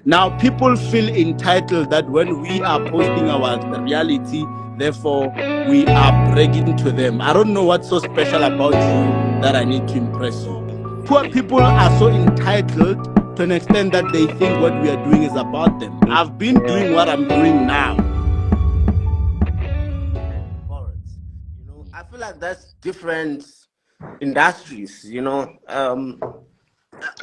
Now, people feel entitled that when we are posting our reality, therefore, we are bragging to them. I don't know what's so special about you that I need to impress you. Poor people are so entitled to an extent that they think what we are doing is about them. I've been doing what I'm doing now. Forex. I feel like that's different industries,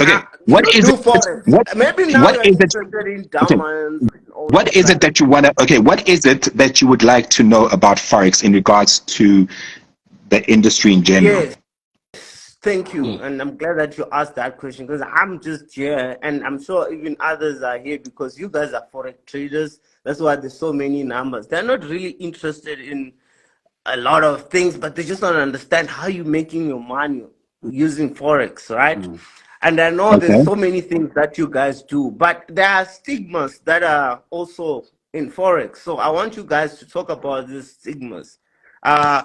Okay, you what is do it? Forex. Maybe now What you're is it? interested in Okay, diamonds and all what this is it stuff. that you want to? Okay, what is it that you would like to know about Forex in regards to the industry in general? Yes, thank you. And I'm glad that you asked that question because I'm just here and I'm sure even others are here because you guys are Forex traders. That's why there's so many numbers. They're not really interested in a lot of things, but they just don't understand how you're making your money using Forex, right? And I know there's Okay. so many things that you guys do, but there are stigmas that are also in Forex. So I want you guys to talk about these stigmas. Uh,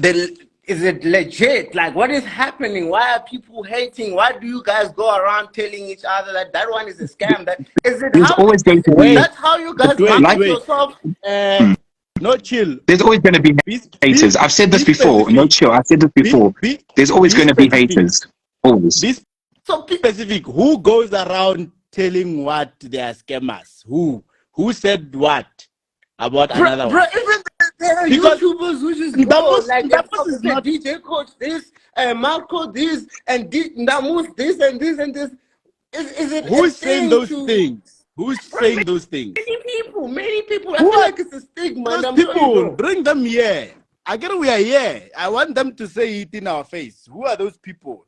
is it legit? Like, what is happening? Why are people hating? Why do you guys go around telling each other that that one is a scam? That is it? There's How always going to be that's how you guys like market yourself? No, chill. there's always going to be Be, haters. I've said this be before. No specific. chill. I've said this Be, before. be, There's always be going to be specific. haters. Always. Be so be specific. Who goes around telling what they are scammers? Who? Who said what about another one? Isn't there are Because YouTubers who just go like they Ndamus is not. DJ coach this, Marco this, and Ndamus this and this and this. Is it Who's a saying thing those to things? Who's saying those things? many people? I Who feel are like it's a stigma, and those I'm sure you people? know. Bring them here. I get we are here. I want them to say it in our face. Who are those people?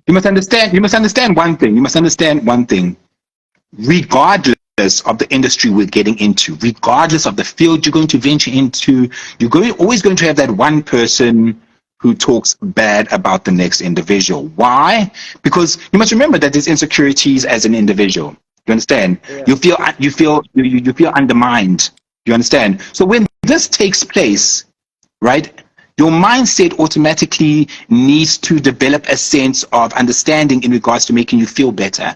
You must understand. You must understand one thing. You must understand one thing. Regardless of the industry we're getting into, regardless of the field you're going to venture into, always going to have that one person who talks bad about the next individual. Why? Because you must remember that there's insecurities as an individual. You understand? Yeah. You feel undermined. You understand? So when this takes place, right? Your mindset automatically needs to develop a sense of understanding in regards to making you feel better,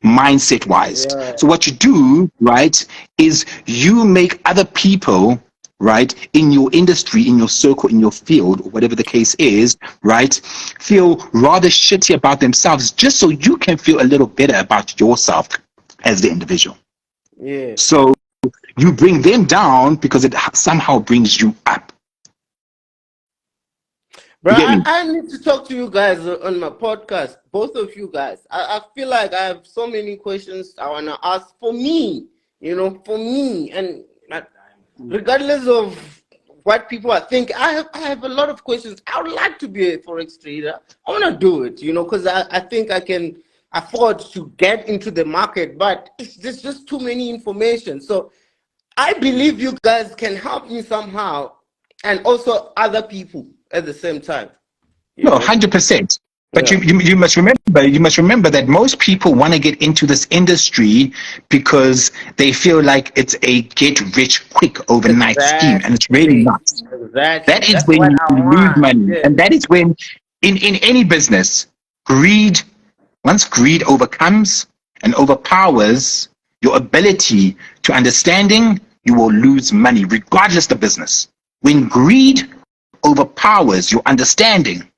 mindset wise. Yeah. So what you do, right, is you make other people, right, in your industry, in your circle, in your field, whatever the case is, right, feel rather shitty about themselves just so you can feel a little better about yourself as the individual. Yeah. So you bring them down because it somehow brings you up. Bro, You get me? I need to talk to you guys on my podcast, both of you guys. I feel like I have so many questions I want to ask for me, for me. And regardless of what people are thinking, I have a lot of questions. I would like to be a Forex trader. I want to do it, because I think I can afford to get into the market, but there's just too many information. So I believe you guys can help me somehow and also other people at the same time. No, 100%. But Yeah. you must remember that most people want to get into this industry because they feel like it's a get rich quick overnight scheme, and it's really Exactly. not. Exactly. That is That's when what you I lose want. money, Yeah. and that is when in any business, greed once greed overcomes and overpowers your ability to understanding, you will lose money regardless of the business. When greed overpowers your understanding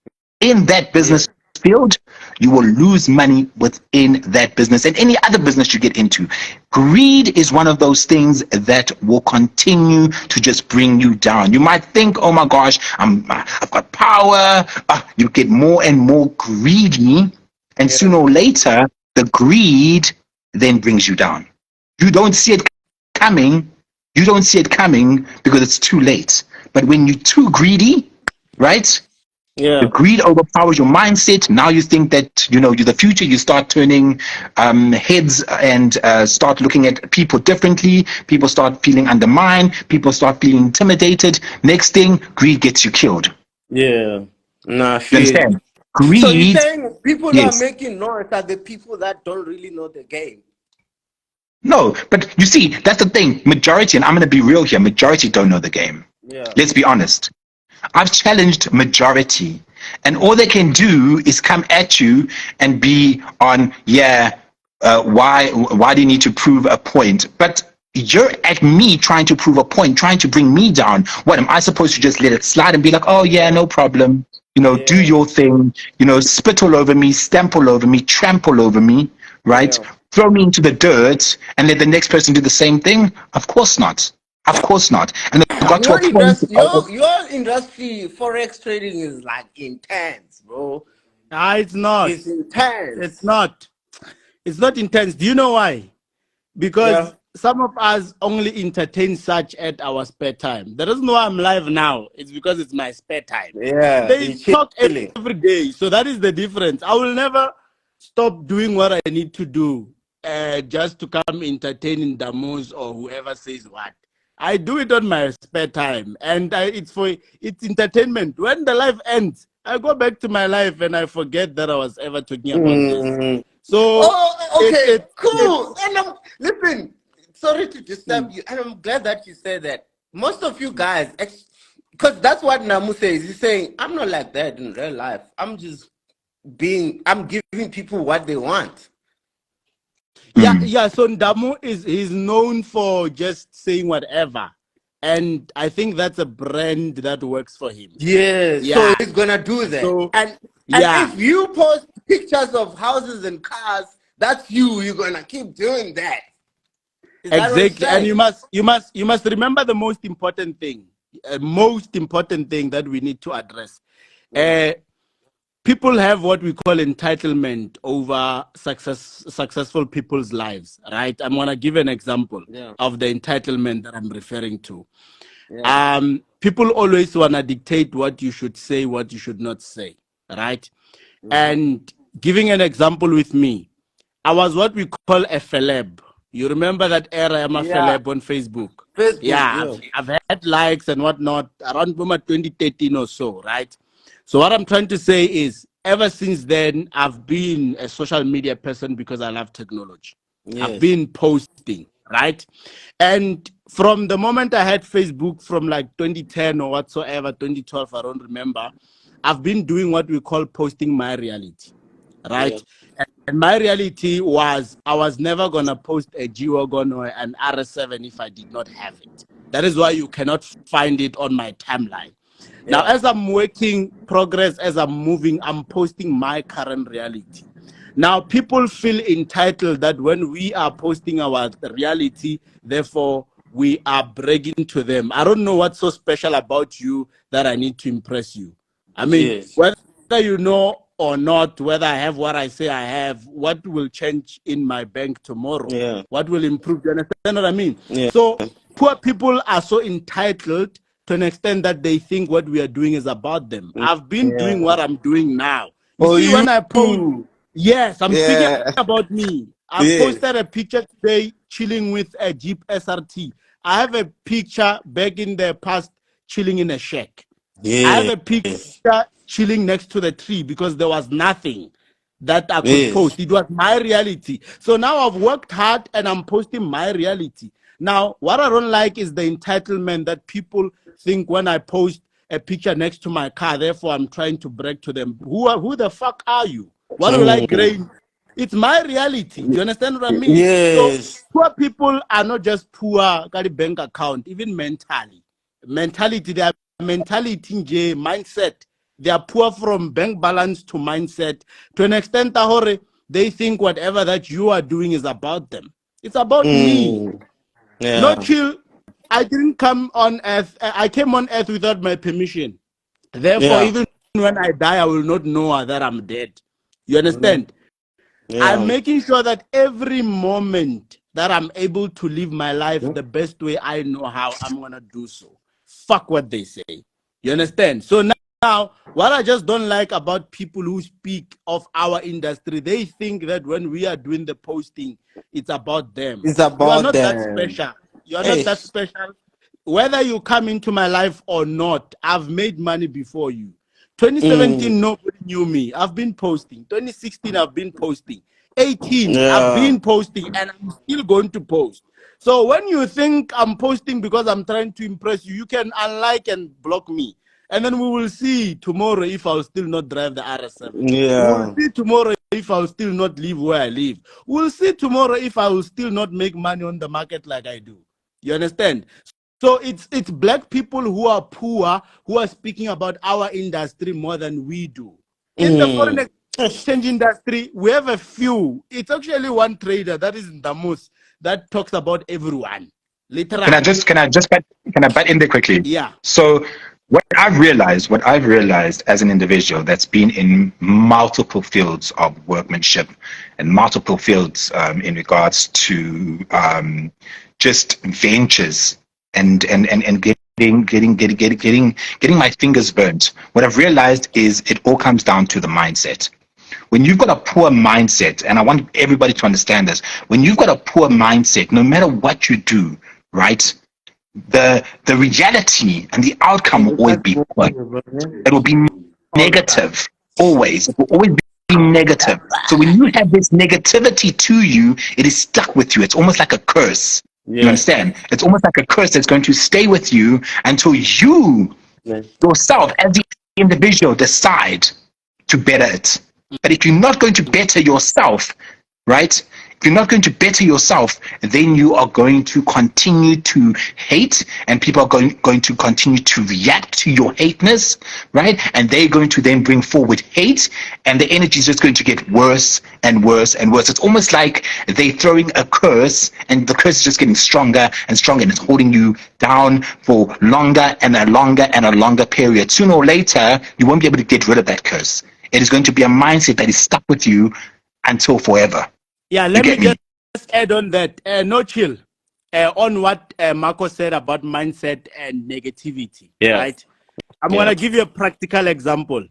in that business field, you will lose money within that business and any other business you get into. Greed is one of those things that will continue to just bring you down. You might think, oh my gosh, I've got power. You get more and more greedy, and Yeah. sooner or later, the greed then brings you down. You don't see it coming. You don't see it coming because it's too late. But when you're too greedy, right? The Yeah. greed overpowers your mindset. Now you think that you're the future. You start turning heads and start looking at people differently. People start feeling undermined. People start feeling intimidated. Next thing, greed gets you killed. Yeah. Nah, You feel. understand? So you're Greed, saying people that are yes. making noise are the people that don't really know the game. No, but you see, that's the thing. Majority, and I'm going to be real here, majority don't know the game. Yeah. Let's be honest. I've challenged majority, and all they can do is come at you and be on, why do you need to prove a point? But you're at me trying to prove a point, trying to bring me down. What am I supposed to just let it slide and be like, oh yeah, no problem? Do Yeah. your thing. Spit all over me, stamp all over me, trample over me, right? Yeah. Throw me into the dirt and let the next person do the same thing? Of course not. Of course not. And it got to a Your point industry, of, your industry, forex trading is like intense, bro. It's not. It's It's intense. not. It's not intense. Do you know why? Yeah. Because some of us only entertain such at our spare time. The reason why I'm live now is because it's my spare time. Yeah. They You talk chilling. every day. So that is the difference. I will never stop doing what I need to do just to come entertaining Damus or whoever says what. I do it on my spare time, and it's entertainment. When the life ends, I go back to my life and I forget that I was ever talking about this. Mm. So Oh, it okay, it cool. it's And listen, sorry to disturb mm, you, and I'm glad that you said that. Most of you guys, because that's what Namu says. He's saying, I'm not like that in real life. I'm giving people what they want. yeah, mm, yeah. So Ndamu he's known for just saying whatever, and I think that's a brand that works for him. Yeah, so Yeah. he's gonna do that. So And yeah, if you post pictures of houses and cars, that's you. You're gonna keep doing that. Is that what you're exactly. And saying? you must remember the most important thing that we need to address. Yeah. Uh, People have what we call entitlement over successful people's lives, right? I'm gonna give an example Yeah. of the entitlement that I'm referring to. Yeah. People always want to dictate what you should say, what you should not say, right? Mm-hmm. And giving an example with me, I was what we call a celeb. You remember that era? I'm a Yeah. celeb on Facebook. Facebook. Yeah, Yeah. I've had likes and whatnot around 2013 or so, right? So what I'm trying to say is, ever since then, I've been a social media person because I love technology. I've Yes. been posting, right? And from the moment I had Facebook from like 2010 or whatsoever, 2012, I don't remember, I've been doing what we call posting my reality, Yeah. right? And my reality was I was never going to post a G-Wagon or an RS7 if I did not have it. That is why you cannot find it on my timeline. Now, Yeah. as I'm working progress, as I'm moving, I'm posting my current reality. Now, people feel entitled that when we are posting our reality, therefore, we are bragging to them. I don't know what's so special about you that I need to impress you. I mean, Yes. whether you know or not, whether I have what I say I have, what will change in my bank tomorrow? Yeah. What will improve? Do you understand what I mean? Yeah. So, poor people are so entitled to an extent that they think what we are doing is about them. I've been doing Yeah. what I'm doing now. You For see, you. when I post, yes, I'm speaking Yeah. about me. I've Yes. posted a picture today chilling with a Jeep SRT. I have a picture back in the past chilling in a shack. I have Yes. a picture chilling next to the tree because there was nothing that I could Yes. post. It was my reality. So now I've worked hard and I'm posting my reality. Now, what I don't like is the entitlement that people think when I post a picture next to my car, therefore I'm trying to brag to them. Who the fuck are you? What will I Mm. gain? It's my reality. Do you understand what I mean? So Yes. poor people are not just poor, got a bank account, even mentally. Mentality, their mentality, mindset. They are poor from bank balance to mindset. To an extent, Tahore, they think whatever that you are doing is about them. It's about me. Mm. No Yeah. chill. I didn't come on earth. I came on earth without my permission. Therefore, Yeah. even when I die, I will not know that I'm dead. You Mm. understand? I'm Yeah. making sure that every moment that I'm able to live my life the best way I know how, I'm going to do so. Fuck what they say. You understand? So now, what I just don't like about people who speak of our industry, they think that when we are doing the posting, it's about them. It's You are about not that them. special. You are not Hey. that special. Whether you come into my life or not, I've made money before you. Mm. 2017, nobody knew me. I've been posting. 2016, I've been posting. 18, I've Yeah. been posting, and I'm still going to post. So when you think I'm posting because I'm trying to impress you, you can unlike and block me. And then we will see tomorrow if I'll still not drive the RS7. We'll Yeah. see tomorrow if I'll still not live where I live. We'll see tomorrow if I will still not make money on the market like I do. You understand? So it's black people who are poor who are speaking about our industry more than we do. In the foreign exchange industry, we have a few. It's actually one trader that is in Damus that talks about everyone. Literally. Can I butt in there quickly? Yeah. So what I've realized as an individual that's been in multiple fields of workmanship and multiple fields in regards to just ventures and getting my fingers burnt. What I've realized is it all comes down to the mindset. When you've got a poor mindset, and I want everybody to understand this, when you've got a poor mindset, no matter what you do, right, the reality and the outcome will always be poor. It will be negative, always. It will always be negative. So when you have this negativity to you, it is stuck with you. It's almost like a curse. You understand? It's almost like a curse that's going to stay with you until you yourself, as the individual, decide to better it. But if you're not going to better yourself, right? If you're not going to better yourself, then you are going to continue to hate, and people are going to continue to react to your hateness, right? And they're going to then bring forward hate, and the energy is just going to get worse and worse and worse. It's almost like they're throwing a curse, and the curse is just getting stronger and stronger, and it's holding you down for longer and a longer and a longer period. Sooner or later, you won't be able to get rid of that curse. It is going to be a mindset that is stuck with you until forever. Yeah, let me just add on that. No chill. On what Marco said about mindset and negativity, right? I'm going to give you a practical example.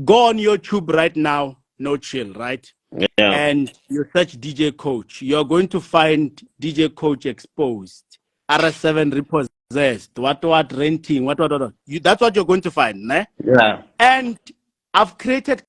Go on YouTube right now, no chill, right? And you search DJ Coach. You're going to find DJ Coach exposed, RS7 repossessed, what renting, what. That's what you're going to find, né? Yeah. And I've created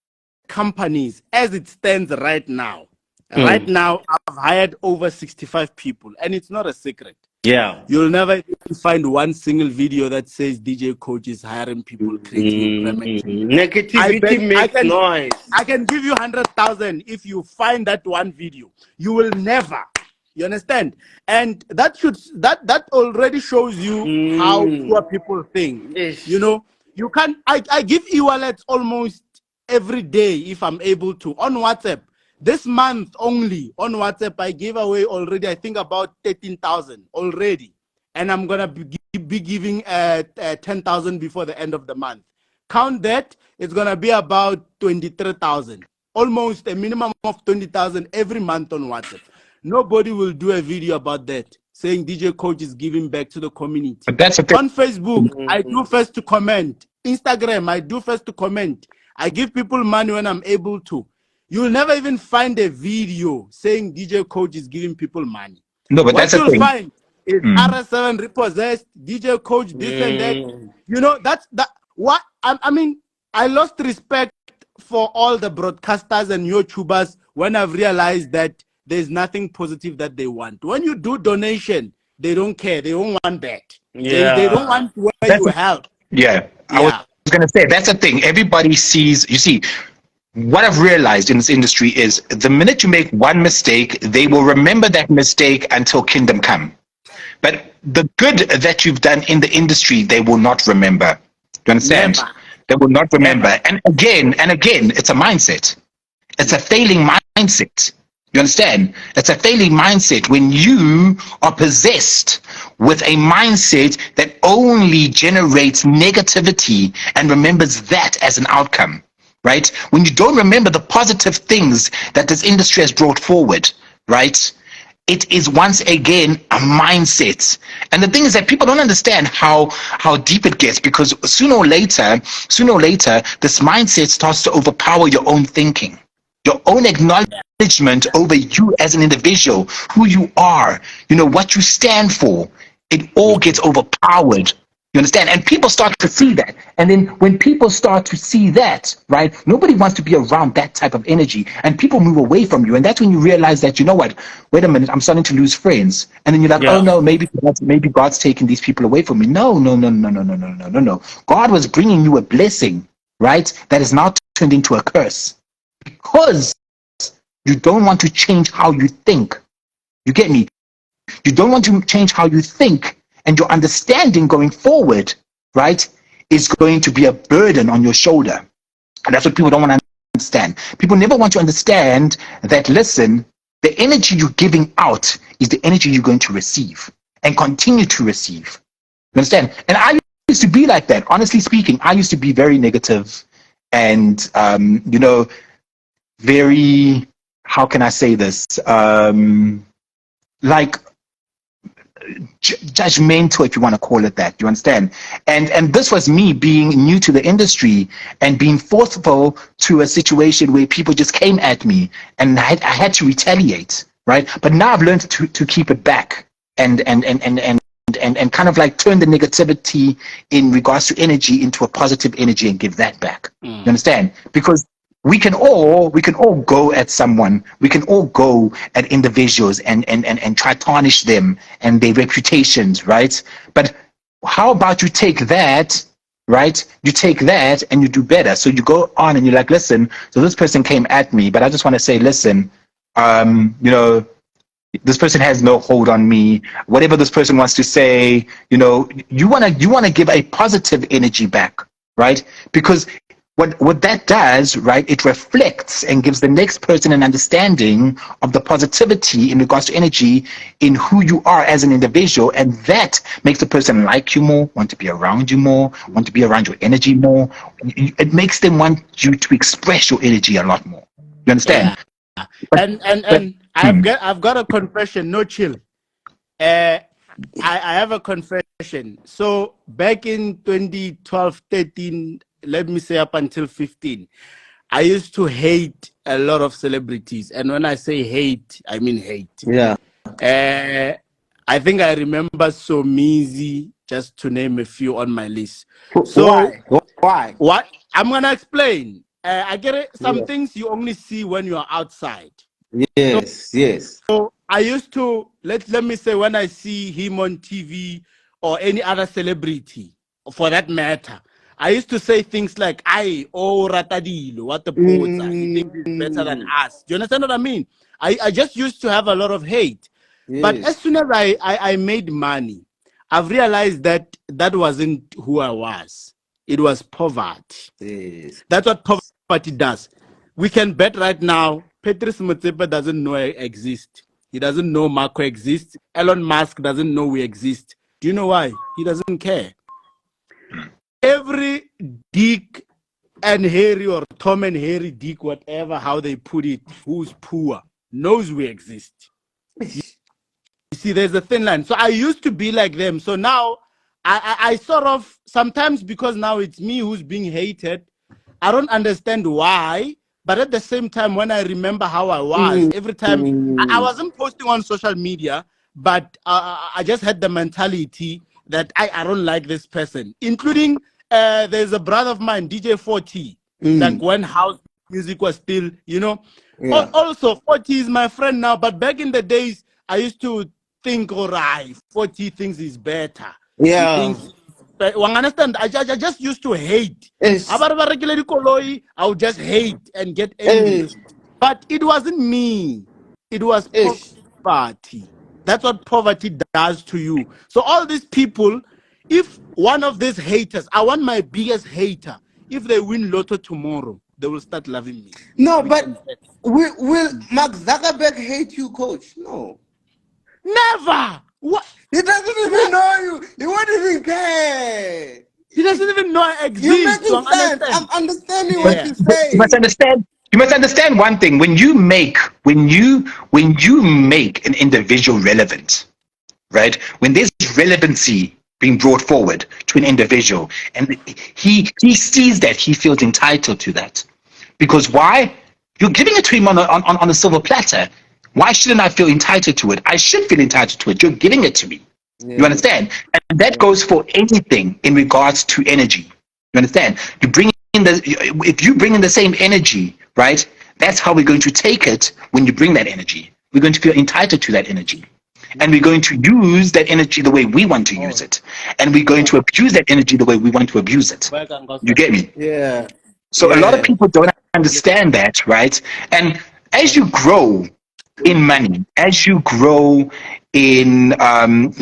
companies as it stands right now. Right now, I've hired over 65 people, and it's not a secret. Yeah. You'll never find one single video that says DJ Coach is hiring people, creating negativity makes noise. I can give you 100,000 if you find that one video. You will never. You understand? And that already shows you how poor people think. Yes. You know, you can. I give e-wallets almost every day if I'm able to on WhatsApp. This month only on WhatsApp, I gave away already, I think about 13,000 already. And I'm going to be giving 10,000 before the end of the month. Count that, it's going to be about 23,000. Almost a minimum of 20,000 every month on WhatsApp. Nobody will do a video about that, saying DJ Coach is giving back to the community. But that's the thing. On Facebook, I do first to comment. Instagram, I do first to comment. I give people money when I'm able to. You'll never even find a video saying DJ Coach is giving people money. No, but that's the thing. What you'll find is RS7 repossessed, DJ Coach, this and that. You know, that's that. What I mean, I lost respect for all the broadcasters and YouTubers when I've realized that there's nothing positive that they want. When you do donation, they don't care. They don't want that. They don't want where you help. Yeah. I was going to say, that's the thing. Everybody sees, you see, what I've realized in this industry is the minute you make one mistake, they will remember that mistake until kingdom come. But the good that you've done in the industry, they will not remember. Do you understand? Never. They will not remember. And again, it's a mindset. It's a failing mindset. You understand? It's a failing mindset when you are possessed with a mindset that only generates negativity and remembers that as an outcome. Right? When you don't remember the positive things that this industry has brought forward, right? It is once again a mindset. And the thing is that people don't understand how deep it gets, because sooner or later, this mindset starts to overpower your own thinking, your own acknowledgement over you as an individual, who you are, you know, what you stand for. It all gets overpowered You understand? And people start to see that. And then when people start to see that, right, nobody wants to be around that type of energy. And people move away from you. And that's when you realize that, you know what, wait a minute, I'm starting to lose friends. And then you're like, oh Yeah. no, maybe God's taking these people away from me. No, no, no, no, no, no, no, no, no, no. God was bringing you a blessing, right, that is now turned into a curse because you don't want to change how you think. You get me? You don't want to change how you think, and your understanding going forward, right, is going to be a burden on your shoulder. And that's what people don't want to understand. People never want to understand that, listen, the energy you're giving out is the energy you're going to receive and continue to receive. You understand? And I used to be like that. Honestly speaking, I used to be very negative and, very, how can I say this? Like, judgmental, if you want to call it that. You understand? And this was me being new to the industry and being forceful to a situation where people just came at me, and I had to retaliate, right? But now I've learned to keep it back and kind of like turn the negativity in regards to energy into a positive energy and give that back. You understand? Because we can all go at someone, we can all go at individuals and try to tarnish them and their reputations, right? But how about you take that, right? You take that and you do better. So you go on and you're like, listen, so this person came at me, but I just want to say, listen, this person has no hold on me. Whatever this person wants to say, you wanna give a positive energy back, right? Because what that does, right, it reflects and gives the next person an understanding of the positivity in regards to energy in who you are as an individual, and that makes the person like you more, want to be around you more, want to be around your energy more. It makes them want you to express your energy a lot more. You understand? Yeah. And I've got a confession. No, chill. I have a confession. So back in 2012, 13, let me say up until 15, I used to hate a lot of celebrities. And when I say hate, I mean hate. Yeah. I think I remember Somizi, just to name a few on my list. So Why? Why? what I'm gonna explain. I get it. Some Yeah. things you only see when you're outside. Yes. Yes. So I used to let me say when I see him on TV or any other celebrity, for that matter, I used to say things like, "I oh Ratadilo, what the posa? He thinks he's better than Mm, us." Do you understand what I mean? I just used to have a lot of hate. But as yes. soon as I made money, I've realized that that wasn't who I was. It was poverty. Yes. That's what poverty does. We can bet right now, Patrice Motsepe doesn't know I exist. He doesn't know Marco exists. Elon Musk doesn't know we exist. Do you know why? He doesn't care. Every Dick and Harry or Tom and Harry, Dick, whatever, how they put it, who's poor, knows we exist. You see, there's a thin line. So I used to be like them. So now I sort of, sometimes because now it's me who's being hated, I don't understand why. But at the same time, when I remember how I was, every time I Mm, wasn't posting on social media, but I just had the mentality that I don't like this person, including there's a brother of mine, DJ 40, like mm, when house music was still, yeah. Also, 40 is my friend now, but back in the days, I used to think, all right, 40 thinks he's better. He Yeah. thinks, but one understand, I just used to hate. Yes. I would just hate and get angry. Yes. But it wasn't me. It was Yes. poverty. That's what poverty does to you. So all these people, if one of these haters, I want my biggest hater, if they win Lotto tomorrow, they will start loving me. No, We can but bet. will Mark Zuckerberg hate you, coach? No. Never. What? He doesn't even know you. He won't even care. He doesn't even know I You're exist. making So sense. I'm understand? understanding But, what Yeah. you're but you must saying. understand. You must understand one thing. When you make an individual relevant, right? When there's relevancy being brought forward to an individual, and he sees that, he feels entitled to that, because why? You're giving it to him on a silver platter. Why shouldn't I feel entitled to it? I should feel entitled to it. You're giving it to me. You Yeah. understand? And that goes for anything in regards to energy. You understand? You bring in the if you bring in the same energy, right? That's how we're going to take it when you bring that energy. We're going to feel entitled to that energy. And we're going to use that energy the way we want to use it. And we're going to abuse that energy the way we want to abuse it. You get me? Yeah. So a lot of Yeah. people don't understand that, right? And as you grow in money, as you grow in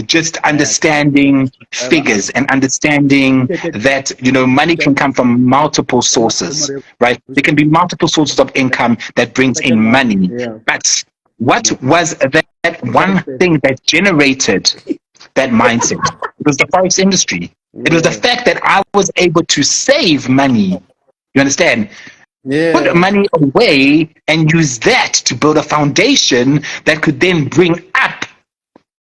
just understanding figures and understanding that money can come from multiple sources, right? There can be multiple sources of income that brings in money. Yeah. But what was that one thing that generated that mindset? It was the forex industry. It was the Yeah. fact that I was able to save money. You understand? Put Yeah. money away and use that to build a foundation that could then bring up,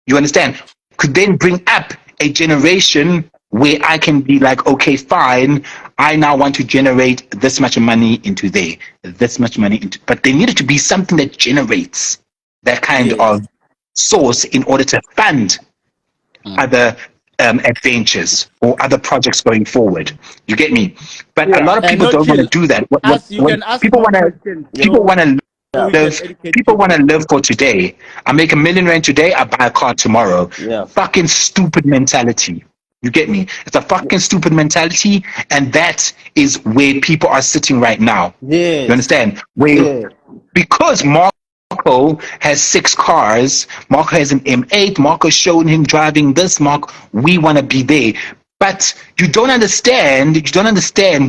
you understand, could then bring up a generation where I can be like, okay, fine, I now want to generate this much money into there, this much money into, but there needed to be something that generates that kind Yes. of source in order to fund other adventures or other projects going forward. You get me? But a lot of And people not don't want to chill. do that. You What can ask people more want to questions people want to so we can live educate people people. want to live for today. I make R1 million today, I buy a car tomorrow. Yeah. Fucking stupid mentality. You get me? It's a fucking stupid mentality, and that is where people are sitting right now. You Yes. understand? Where Yeah. because Marco has 6 cars, Marco has an M8, Marco's showing him driving this, Marco, we want to be there. But you don't understand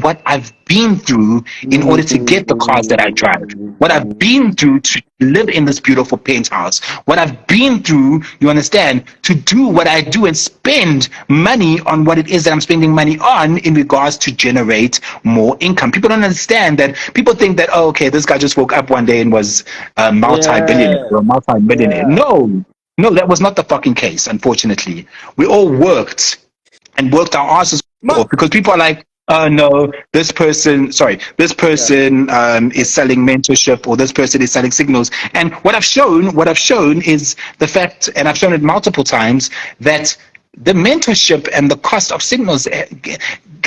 what I've been through in order to get the cars that I drive. What I've been through to live in this beautiful penthouse. What I've been through, you understand, to do what I do and spend money on what it is that I'm spending money on in regards to generate more income. People don't understand that. People think that, oh, okay, this guy just woke up one day and was a multi-billionaire Yeah. or a multi-millionaire. Yeah. No, that was not the fucking case, unfortunately. We all worked and worked our asses off because people are like, no, this Yeah. person is selling mentorship or this person is selling signals. And what I've shown is the fact, and I've shown it multiple times, that the mentorship and the cost of signals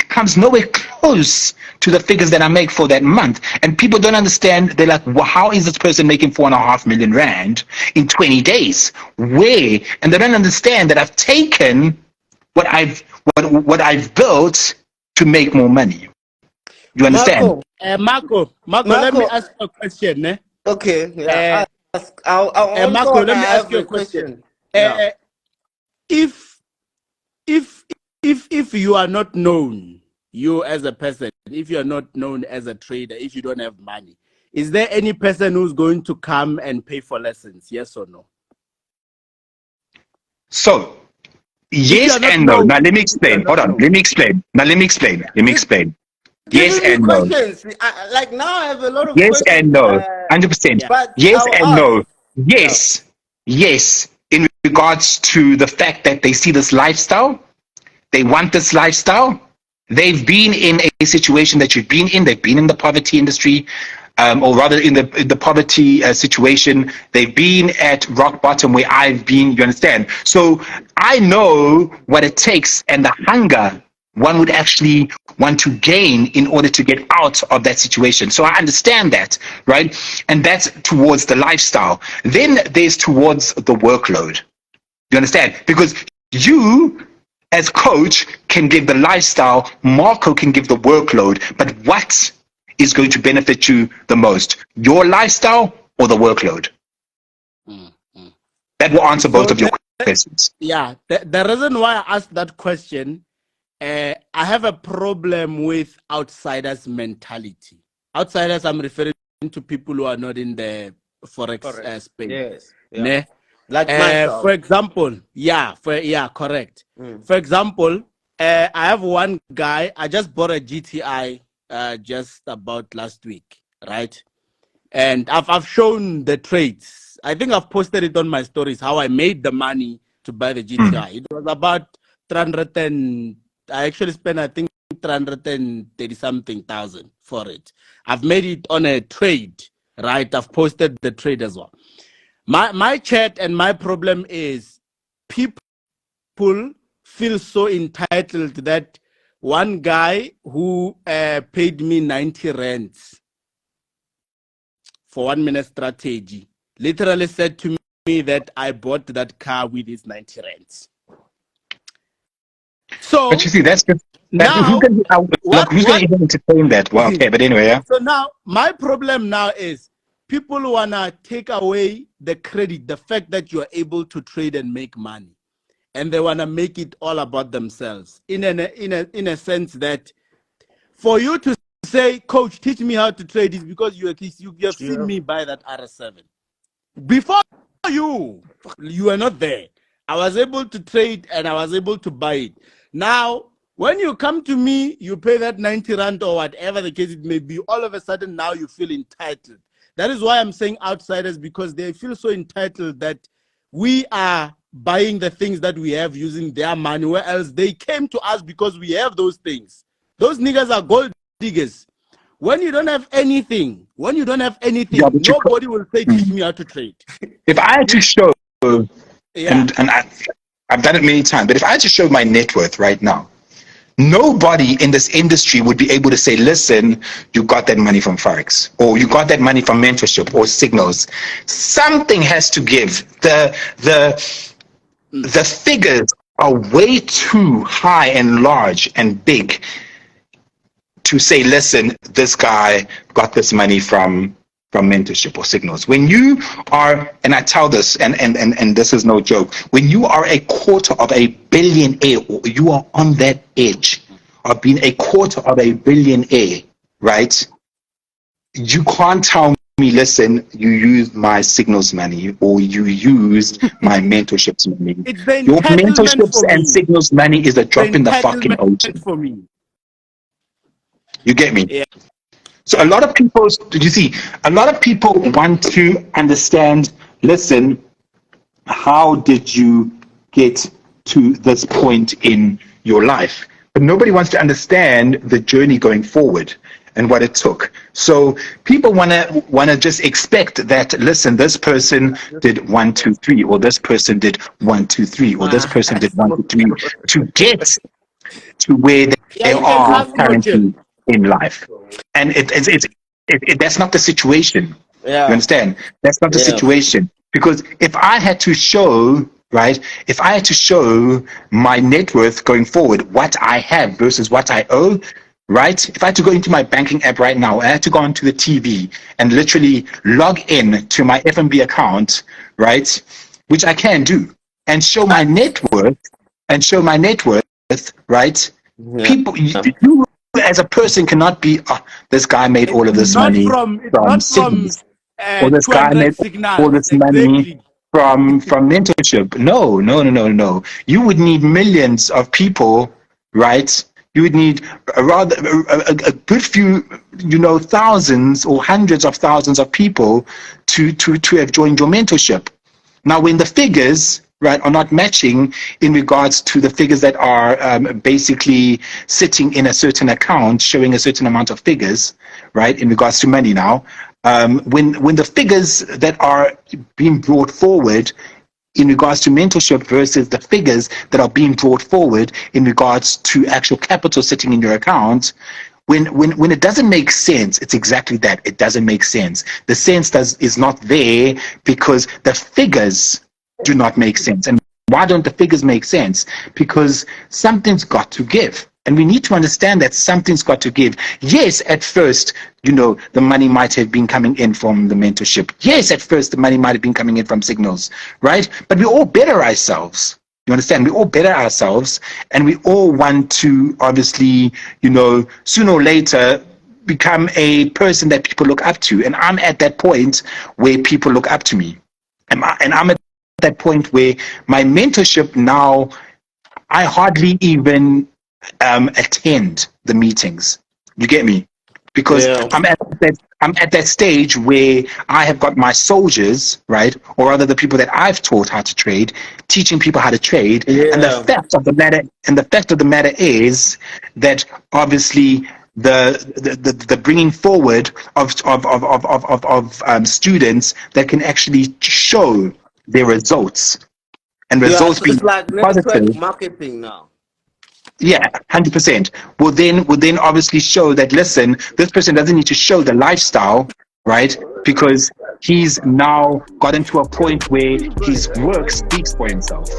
comes nowhere close to the figures that I make for that month. And people don't understand. They're like, well, how is this person making 4.5 million rand in 20 days? Where? And they don't understand that I've taken what I've what I've built to make more money. You understand? Marco. Marco, let me Marco. ask you a question. Okay. Uh, Yeah. Ask. I also Marco, wanna let me ask have you a a question. question. Yeah. Uh, if if if you are not known, you as a person, if you are not known as a trader, if you don't have money, is there any person who's going to come and pay for lessons? Yes or no? So If you yes are not and no. Now known, let me if you are explain. not Hold on. known. Let me explain. Now let me explain. Let me Just explain. Yes giving me and no. questions. Like now, I have a lot of Yes and questions. no. 100%. Yeah. But Yes I'll and ask. no. Yeah. Yes. Yes. In regards to the fact that they see this lifestyle, they want this lifestyle. They've been in a situation that you've been in. They've been in the poverty industry, or rather in the poverty situation. They've been at rock bottom where I've been. You understand? So I know what it takes and the hunger one would actually want to gain in order to get out of that situation. So I understand that, right? And that's towards the lifestyle. Then there's towards the workload. You understand? Because you, as coach, can give the lifestyle, Marco can give the workload. But what is going to benefit you the most? Your lifestyle or the workload? Mm, mm. That will answer both So of your questions. the reason why I asked that question, I have a problem with outsiders mentality. Outsiders, I'm referring to people who are not in the forex Correct. space. Yes. Yeah. Ne? Like For myself. example, correct. Mm. For example, I have one guy. I just bought a GTI just about last week, right? And I've shown the trades. I think I've posted it on my stories how I made the money to buy the Mm. GTI. It was about 300 and I actually spent I think 330 something thousand for it. I've made it on a trade, right? I've posted the trade as well. My chat and my problem is people people feel so entitled that one guy who paid me 90 rands for 1 minute strategy literally said to me that I bought that car with his 90 rands. So, but you see, that's just that. now, Who's going to even entertain that? Well, okay, but anyway, yeah. So now, my problem now is people want to take away the credit, the fact that you are able to trade and make money. And they want to make it all about themselves in a sense that for you to say, coach, teach me how to trade is because you have seen me buy that RS7. Before you were not there. I was able to trade and I was able to buy it. Now, when you come to me, you pay that 90 rand or whatever the case it may be, all of a sudden now you feel entitled. That is why I'm saying outsiders, because they feel so entitled that we are buying the things that we have using their money, whereas they came to us because we have those things. Those niggas are gold diggers. When you don't have anything, Yeah, but nobody will say, teach me how to trade. if I had to show, Yeah. and I've done it many times, but if I had to show my net worth right now, nobody in this industry would be able to say, listen, you got that money from Forex, or you got that money from mentorship or signals. Something has to give. The figures are way too high and large and big to say, listen, this guy got this money from mentorship or signals. When you are, and I tell this, and this is no joke, when you are a quarter of a billionaire, or you are on that edge of being a quarter of a billionaire, right? You can't tell me, listen, you used my signals money or you used my mentorships money. It's the Your entitlement mentorships for and me. signals money is a drop in the fucking ocean. For me. You get me? Yeah. So a lot of people, you see, a lot of people want to understand, listen, how did you get to this point in your life? But nobody wants to understand the journey going forward and what it took. So people wanna just expect that, listen, this person did 1, 2, 3, or this person did 1, 2, 3, or this person did 1, 2, 3 to get to where they You can are have your currently in life. And that's not the situation. Yeah. You understand? That's not the Yeah. situation. Because if I had to show, right, if I had to show my net worth going forward, what I have versus what I owe, right? If I had to go into my banking app right now, I had to go onto the TV and literally log in to my FNB account, right? Which I can do, and show my net worth, right? Yeah. People, you as a person cannot be, oh, this guy made all of this money from signals, or this guy 200 made all signals. this money Exactly. from mentorship. No. You would need millions of people, right? You would need a good few, thousands or hundreds of thousands of people to have joined your mentorship. Now, when the figures, right, are not matching in regards to the figures that are basically sitting in a certain account, showing a certain amount of figures, right, in regards to money now, when the figures that are being brought forward in regards to mentorship versus the figures that are being brought forward in regards to actual capital sitting in your account, when it doesn't make sense, it's exactly that. It doesn't make sense. The sense is not there because the figures do not make sense. And why don't the figures make sense? Because something's got to give. And we need to understand that something's got to give. Yes, at first, the money might have been coming in from the mentorship. Yes, at first, the money might have been coming in from signals, right? But we all better ourselves. You understand? We all better ourselves, and we all want to, obviously, sooner or later, become a person that people look up to. And I'm at that point where people look up to me. And I'm at that point where my mentorship now, I hardly even attend the meetings. You get me? Because Yeah. I'm at that stage where I have got my soldiers, right, or rather the people that I've taught how to trade, teaching people how to trade. Yeah. And the fact of the matter is that obviously the bringing forward of students that can actually show their results and Yeah, results so it's being like network positive, marketing now. yeah, 100%, will then obviously show that, listen, this person doesn't need to show the lifestyle, right? Because he's now gotten to a point where his work speaks for himself.